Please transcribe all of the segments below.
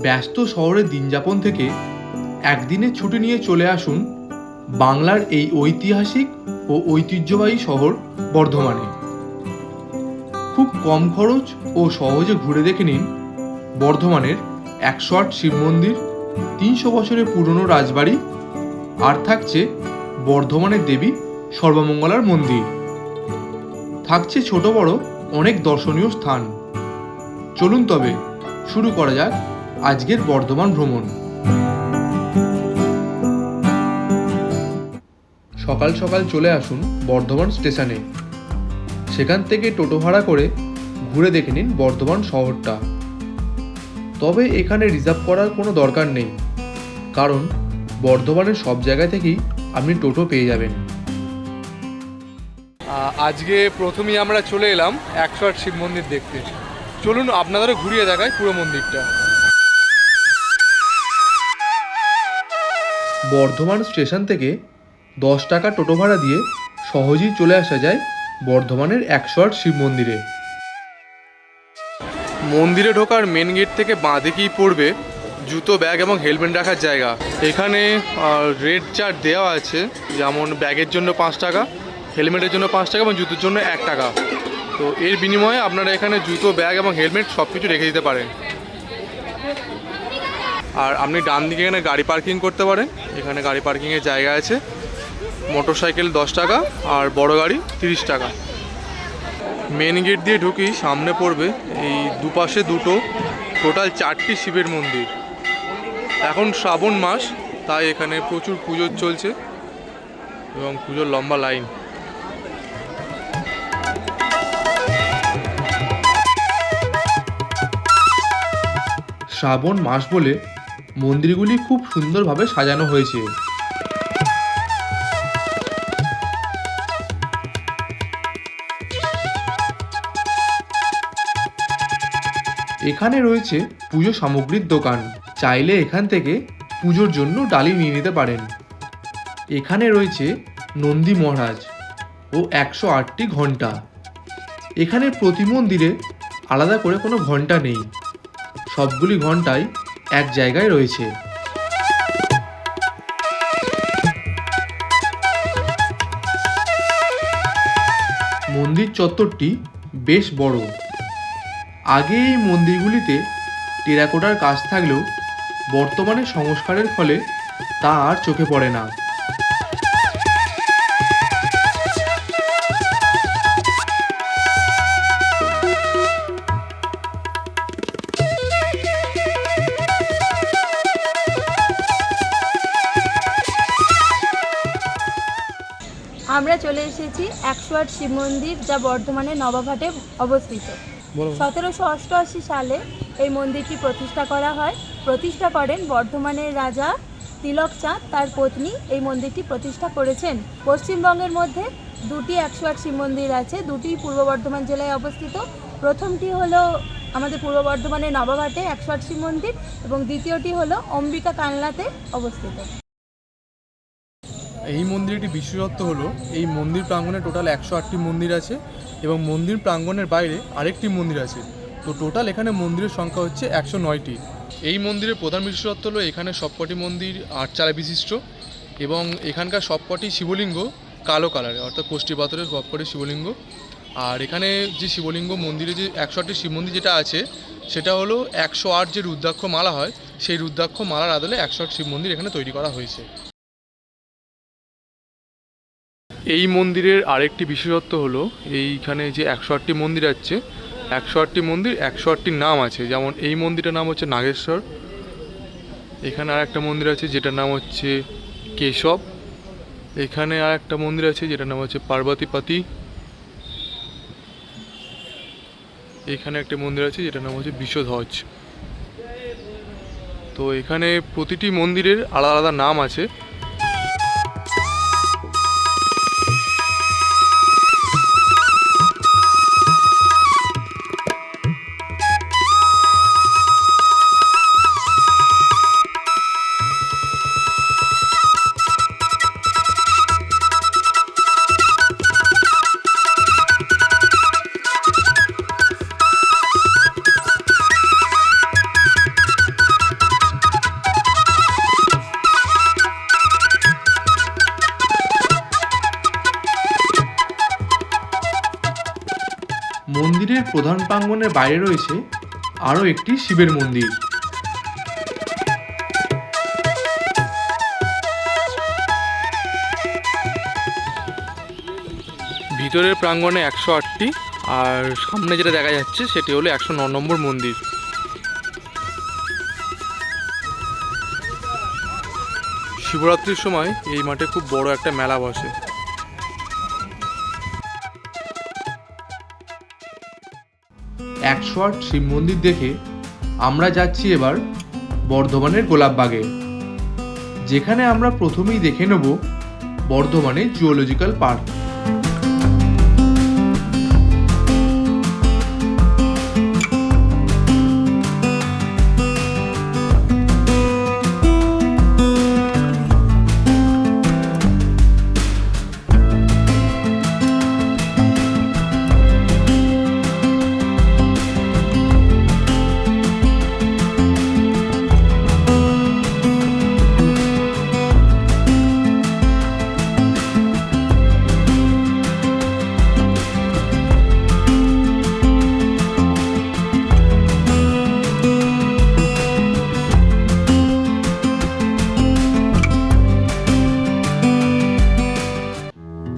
ব্যস্ত শহরের দিনযাপন থেকে একদিনের ছুটি নিয়ে চলে আসুন বাংলার এই ঐতিহাসিক ও ঐতিহ্যবাহী শহর বর্ধমানে। খুব কম খরচ ও সহজে ঘুরে দেখে নিন বর্ধমানের 108 শিব মন্দির, 300 বছরের পুরনো রাজবাড়ি, আর থাকছে বর্ধমানের দেবী সর্বমঙ্গলার মন্দির। থাকছে ছোট বড় অনেক দর্শনীয় স্থান। চলুন তবে শুরু করা যাক আজকের বর্ধমান ভ্রমণ। সকাল সকাল চলে আসুন বর্ধমান স্টেশনে। সেখান থেকে টোটো ভাড়া করে ঘুরে দেখে নিন বর্ধমান শহরটা। তবে এখানে রিজার্ভ করার কোনো দরকার নেই, কারণ বর্ধমানের সব জায়গা থেকেই আপনি টোটো পেয়ে যাবেন। আজকে প্রথমেই আমরা চলে এলাম 108 শিব মন্দির দেখতে। চলুন আপনাদেরও ঘুরিয়ে দেখাই পুরো মন্দিরটা। বর্ধমান স্টেশন থেকে 10 টাকা টোটো ভাড়া দিয়ে সহজেই চলে আসা যায় বর্ধমানের 108 শিব মন্দিরে। মন্দিরে ঢোকার মেন গেট থেকে বাঁ দিকেই পড়বে জুতো, ব্যাগ এবং হেলমেট রাখার জায়গা। এখানে রেট চার্ট দেওয়া আছে, যেমন ব্যাগের জন্য 5 টাকা, হেলমেটের জন্য 5 টাকা এবং জুতোর জন্য 1 টাকা। তো এর বিনিময়ে আপনারা এখানে জুতো, ব্যাগ এবং হেলমেট সব কিছু রেখে দিতে পারেন। আর আপনি ডান দিকে এখানে গাড়ি পার্কিং করতে পারেন। এখানে গাড়ি পার্কিংয়ের জায়গা আছে। মোটর সাইকেল 10 টাকা আর বড় গাড়ি 30 টাকা। মেন গেট দিয়ে ঢুকি সামনে পড়বে এই দুপাশে দুটো, টোটাল 4টি শিবের মন্দির। এখন শ্রাবণ মাস, তাই এখানে প্রচুর পুজো চলছে এবং পুজোর লম্বা লাইন। শ্রাবণ মাস বলে মন্দিরগুলি খুব সুন্দরভাবে সাজানো হয়েছে। এখানে রয়েছে পুজো সামগ্রীর দোকান। চাইলে এখান থেকে পুজোর জন্য ডালি নিয়ে নিতে পারেন। এখানে রয়েছে নন্দী মহারাজ ও 108টি ঘণ্টা। এখানে প্রতি মন্দিরে আলাদা করে কোনো ঘণ্টা নেই, সবগুলি ঘণ্টাই এক জায়গায় রয়েছে। মন্দির চত্বরটি বেশ বড়। আগে এই মন্দিরগুলিতে টেরাকোটার কাজ থাকলেও বর্তমানে সংস্কারের ফলে তা আর চোখে পড়ে না। আমরা চলে এসেছি 108 শিব মন্দির, যা বর্ধমানের নবাবহাটে অবস্থিত। 1788 সালে এই মন্দিরটি প্রতিষ্ঠা করা হয়। প্রতিষ্ঠা করেন বর্ধমানের রাজা তিলক চাঁদ, তার পত্নী এই মন্দিরটি প্রতিষ্ঠা করেছেন। পশ্চিমবঙ্গের মধ্যে দুটি 108 শিব মন্দির আছে, দুটি পূর্ব বর্ধমান জেলায় অবস্থিত। প্রথমটি হলো আমাদের পূর্ব বর্ধমানের নবাবহাটে 108 শিব মন্দির এবং দ্বিতীয়টি হলো অম্বিকা কালনাতে অবস্থিত। এই মন্দিরটি বিশেষত্ব হলো এই মন্দির প্রাঙ্গণে টোটাল 108টি মন্দির আছে এবং মন্দির প্রাঙ্গণের বাইরে আরেকটি মন্দির আছে। তো টোটাল এখানে মন্দিরের সংখ্যা হচ্ছে 109টি। এই মন্দিরের প্রধান বিশেষত্ব হলো এখানে সবকটি মন্দির 8 চালা বিশিষ্ট এবং এখানকার সবকটি শিবলিঙ্গ কালো কালারের, অর্থাৎ কোষ্ঠী পাথরের সবকটি শিবলিঙ্গ। আর এখানে যে শিবলিঙ্গ মন্দিরে যে 108টি শিব মন্দির যেটা আছে, সেটা হলো 108 যে রুদ্রাক্ষ মালা হয়, সেই রুদ্রাক্ষ মালার আদলে 108 শিব মন্দির এখানে তৈরি করা হয়েছে। এই মন্দিরের আরেকটি বিশেষত্ব হলো এইখানে যে 108টি মন্দির আছে, 108টি মন্দির 108টি নাম আছে। যেমন এই মন্দিরটার নাম হচ্ছে নাগেশ্বর। এখানে আর একটা মন্দির আছে যেটার নাম হচ্ছে কেশব। এখানে আর একটা মন্দির আছে যেটার নাম হচ্ছে পার্বতীপতি। এখানে একটা মন্দির আছে যেটার নাম হচ্ছে বিশ্বধ্বজ। তো এখানে প্রতিটি মন্দিরের আলাদা আলাদা নাম আছে। প্রধান প্রাঙ্গণের বাইরে রয়েছে আরও একটি শিবের মন্দির। ভিতরের প্রাঙ্গণে 108টি, আর সামনে যেটা দেখা যাচ্ছে সেটি হলো 109 নম্বর মন্দির। শিবরাত্রির সময় এই মাঠে খুব বড় একটা মেলা বসে। 108 শিব মন্দির দেখে আমরা যাচ্ছি এবার বর্ধমানের গোলাপবাগে, যেখানে আমরা প্রথমেই দেখে নেব বর্ধমানে জুওলজিক্যাল পার্ক।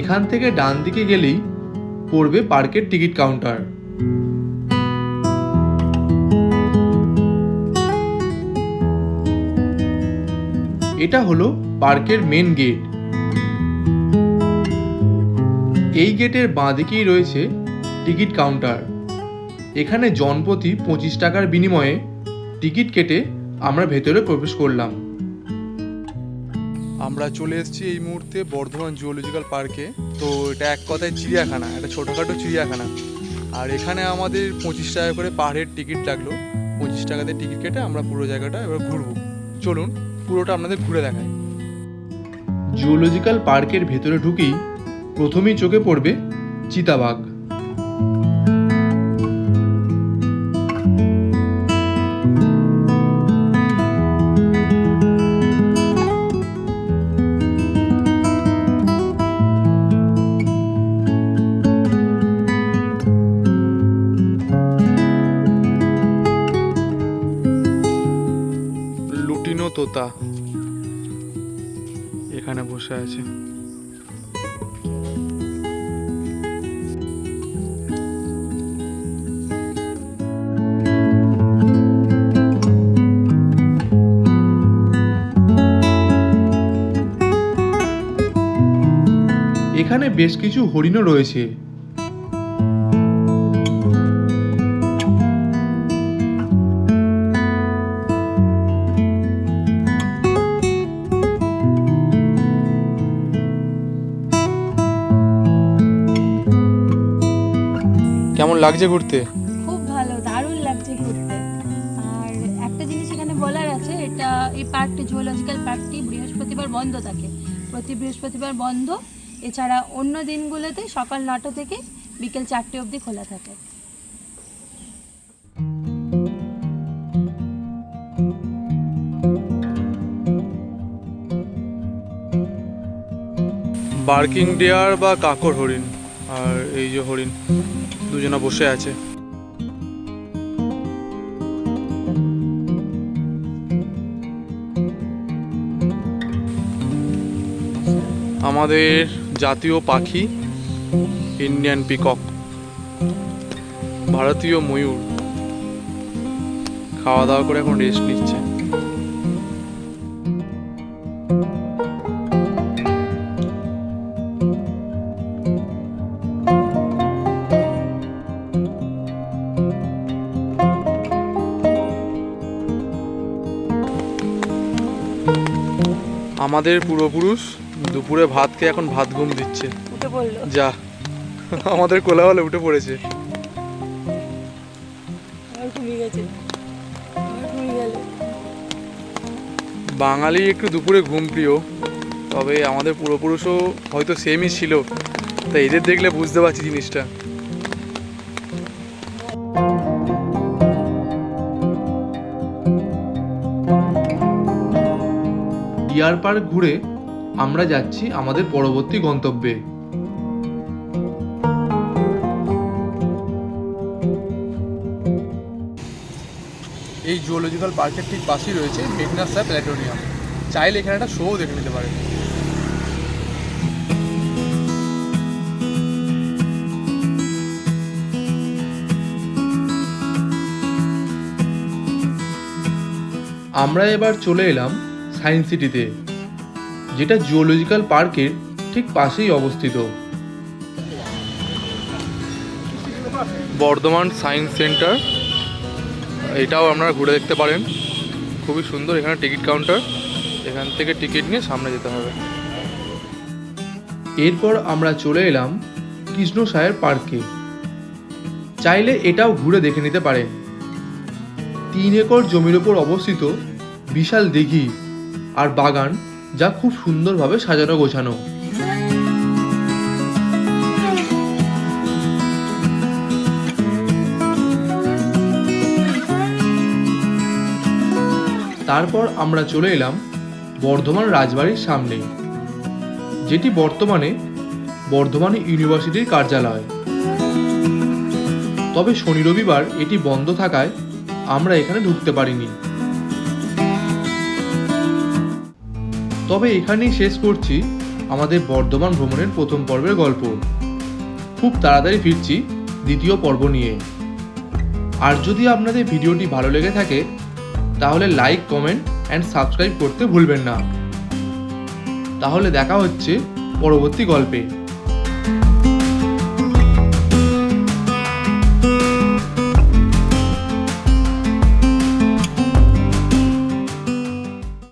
এখান থেকে ডান দিকে গেলেই পড়বে পার্কের টিকিট কাউন্টার। এটা হলো পার্কের মেন গেট। এই গেটের বাঁ দিকেই রয়েছে টিকিট কাউন্টার। এখানে জনপ্রতি 25 টাকার বিনিময়ে টিকিট কেটে আমরা ভেতরে প্রবেশ করলাম। আমরা চলে এসেছি এই মুহূর্তে বর্ধমান জুওলজিক্যাল পার্কে। তো এটা এক কথায় চিড়িয়াখানা, একটা ছোটোখাটো চিড়িয়াখানা। আর এখানে আমাদের 25 টাকা করে পার হেড টিকিট লাগলো। 25 টাকাতে টিকিট কেটে আমরা পুরো জায়গাটা এবার ঘুরবো। চলুন পুরোটা আপনাদের ঘুরে দেখাই। জুওলজিক্যাল পার্কের ভেতরে ঢুকেই প্রথমেই চোখে পড়বে চিতাবাঘ। লুটিনো তোতা এখানে বসে আছে। এখানে বেশ কিছু হরিণও রয়েছে। কেমন লাগছে ঘুরতে? খুব ভালো, দারুণ লাগছে ঘুরতে। আর একটা জিনিস এখানে বলার আছে, এই পার্কটি জুওলজিক্যাল পার্কটি বৃহস্পতিবার বন্ধ থাকে, প্রতি বৃহস্পতিবার বন্ধ। এছাড়া অন্য দিনগুলোতে সকাল 9টা থেকে বিকেল 4টে অবধি খোলা থাকে। বার্কিং ডিয়ার বা কাকর হরিণ, আর এই যে হরিণ দুজনা বসে আছে। আমাদের জাতীয় পাখি ইন্ডিয়ান পিকক, ভারতীয় ময়ূর খাওয়া দাওয়া করে এখন রেস্ট নিচ্ছে। আমাদের পূর্বপুরুষ দুপুরে ভাত খেয়ে এখন ভাত ঘুম দিচ্ছে। উঠে পড়লো যা, আমাদের কোলাহলে উঠে পড়েছে। বাঙালি একটু দুপুরে ঘুম প্রিয়, তবে আমাদের পূর্বপুরুষও হয়তো সেমই ছিল, তাই এদের দেখলে বুঝতে পারছি জিনিসটা। ডিয়ার পার্ক ঘুরে আমরা যাচ্ছি আমাদের পরবর্তী গন্তব্যে। জুওলজিক্যাল পার্কের ঠিক পাশেই রয়েছে মেঘনা স্যার প্ল্যানেটোরিয়াম। চাইলে এখানে একটা শোও দেখে নিতে পারেন। আমরা এবার চলে এলাম সায়েন্স সিটিতে, যেটা জুওলজিক্যাল পার্কের ঠিক পাশেই অবস্থিত। বর্ধমান সায়েন্স সেন্টার, এটাও আপনারা ঘুরে দেখতে পারেন। খুবই সুন্দর, এখানে টিকিট কাউন্টার, এখান থেকে টিকিট নিয়ে সামনে যেতে হবে। এরপর আমরা চলে এলাম কৃষ্ণসায়র পার্কে। চাইলে এটাও ঘুরে দেখে নিতে পারেন। 3 একর জমির ওপর অবস্থিত বিশাল দিঘি আর বাগান, যা খুব সুন্দরভাবে সাজানো গোছানো। তারপর আমরা চলে এলাম বর্ধমান রাজবাড়ির সামনে, যেটি বর্তমানে বর্ধমান ইউনিভার্সিটির কার্যালয়। তবে শনি রবিবার এটি বন্ধ থাকায় আমরা এখানে ঢুকতে পারিনি। তবে এখানেই শেষ করছি আমাদের বর্ধমান ভ্রমণের প্রথম পর্বের গল্প। খুব তাড়াতাড়ি ফিরছি দ্বিতীয় পর্ব নিয়ে। আর যদি আপনাদের ভিডিওটি ভালো লেগে থাকে তাহলে লাইক, কমেন্ট অ্যান্ড সাবস্ক্রাইব করতে ভুলবেন না। তাহলে দেখা হচ্ছে পরবর্তী গল্পে।